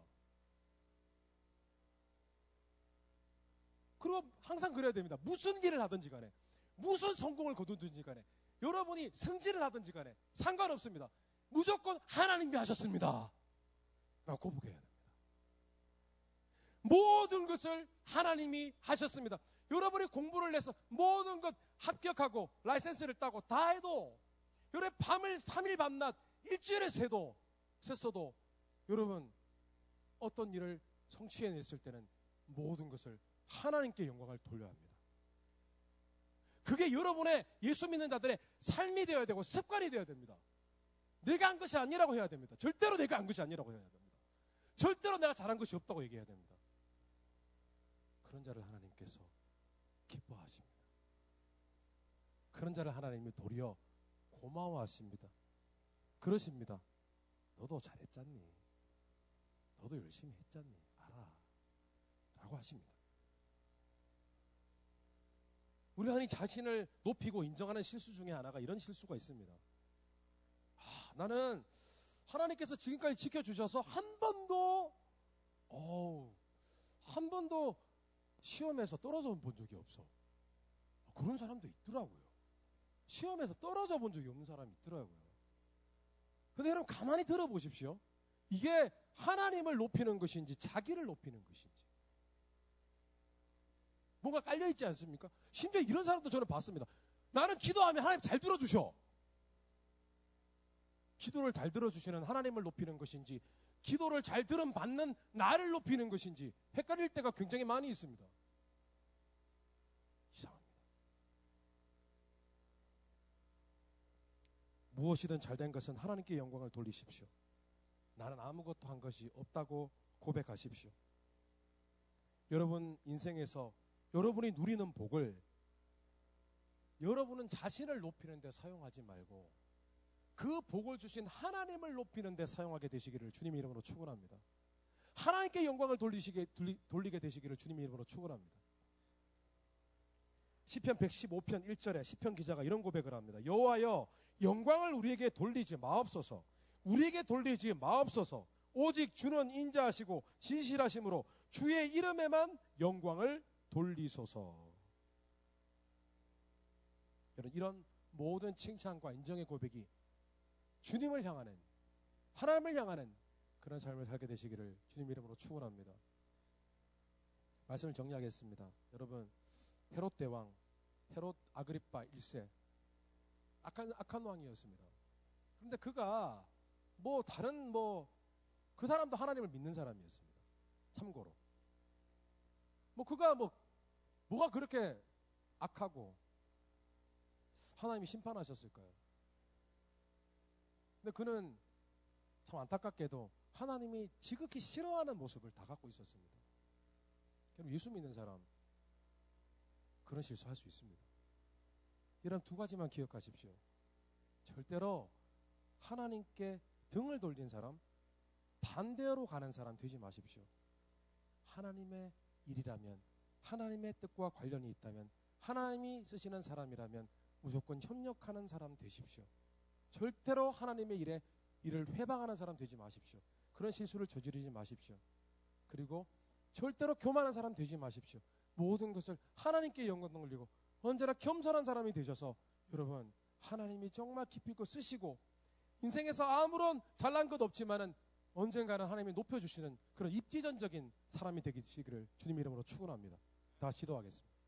그리고 항상 그래야 됩니다. 무슨 일을 하든지 간에, 무슨 성공을 거두든지 간에, 여러분이 승진을 하든지 간에 상관없습니다. 무조건 하나님이 하셨습니다 라고 고백해야 됩니다. 모든 것을 하나님이 하셨습니다. 여러분이 공부를 해서 모든 것 합격하고 라이센스를 따고 다 해도, 여러분 밤을 3일 밤낮 일주일에 샜어도 여러분 어떤 일을 성취해냈을 때는 모든 것을 하나님께 영광을 돌려야 합니다. 그게 여러분의 예수 믿는 자들의 삶이 되어야 되고 습관이 되어야 됩니다. 내가 한 것이 아니라고 해야 됩니다. 절대로 내가 한 것이 아니라고 해야 됩니다. 절대로 내가 잘한 것이 없다고 얘기해야 됩니다. 그런 자를 하나님께서 기뻐하십니다. 그런 자를 하나님이 도리어 고마워하십니다. 그러십니다. 너도 잘했잖니. 너도 열심히 했잖니. 알아. 라고 하십니다. 우리 하나님 자신을 높이고 인정하는 실수 중에 하나가 이런 실수가 있습니다. 나는 하나님께서 지금까지 지켜주셔서 한 번도 시험에서 떨어져 본 적이 없어. 그런 사람도 있더라고요. 시험에서 떨어져 본 적이 없는 사람이 있더라고요. 근데 여러분 가만히 들어보십시오. 이게 하나님을 높이는 것인지 자기를 높이는 것인지. 뭔가 깔려있지 않습니까? 심지어 이런 사람도 저는 봤습니다. 나는 기도하면 하나님 잘 들어주셔. 기도를 잘 들어주시는 하나님을 높이는 것인지, 기도를 잘 받는 나를 높이는 것인지 헷갈릴 때가 굉장히 많이 있습니다. 이상합니다. 무엇이든 잘된 것은 하나님께 영광을 돌리십시오. 나는 아무것도 한 것이 없다고 고백하십시오. 여러분 인생에서 여러분이 누리는 복을 여러분은 자신을 높이는 데 사용하지 말고 그 복을 주신 하나님을 높이는 데 사용하게 되시기를 주님의 이름으로 축원합니다. 하나님께 영광을 돌리게 되시기를 주님의 이름으로 축원합니다. 시편 115편 1절에 시편 기자가 이런 고백을 합니다. 여호와여 영광을 우리에게 돌리지 마옵소서. 우리에게 돌리지 마옵소서. 오직 주는 인자하시고 진실하심으로 주의 이름에만 영광을 돌리소서. 여러분 이런 모든 칭찬과 인정의 고백이 주님을 향하는, 하나님을 향하는 그런 삶을 살게 되시기를 주님 이름으로 축원합니다. 말씀을 정리하겠습니다. 여러분 헤롯 대왕, 헤롯 아그리파 1세 악한 왕이었습니다. 그런데 그가 그 사람도 하나님을 믿는 사람이었습니다. 참고로 그가 뭐가 그렇게 악하고 하나님이 심판하셨을까요? 근데 그는 참 안타깝게도 하나님이 지극히 싫어하는 모습을 다 갖고 있었습니다. 그럼 예수 믿는 사람 그런 실수할 수 있습니다. 이런 두 가지만 기억하십시오. 절대로 하나님께 등을 돌린 사람, 반대로 가는 사람 되지 마십시오. 하나님의 일이라면, 하나님의 뜻과 관련이 있다면, 하나님이 쓰시는 사람이라면 무조건 협력하는 사람 되십시오. 절대로 하나님의 일을 회방하는 사람 되지 마십시오. 그런 실수를 저지르지 마십시오. 그리고 절대로 교만한 사람 되지 마십시오. 모든 것을 하나님께 영광 돌리고 언제나 겸손한 사람이 되셔서 여러분 하나님이 정말 깊이 있고 쓰시고 인생에서 아무런 잘난 것 없지만은 언젠가는 하나님이 높여주시는 그런 입지전적인 사람이 되시기를 주님 이름으로 축원합니다. 다 기도하겠습니다.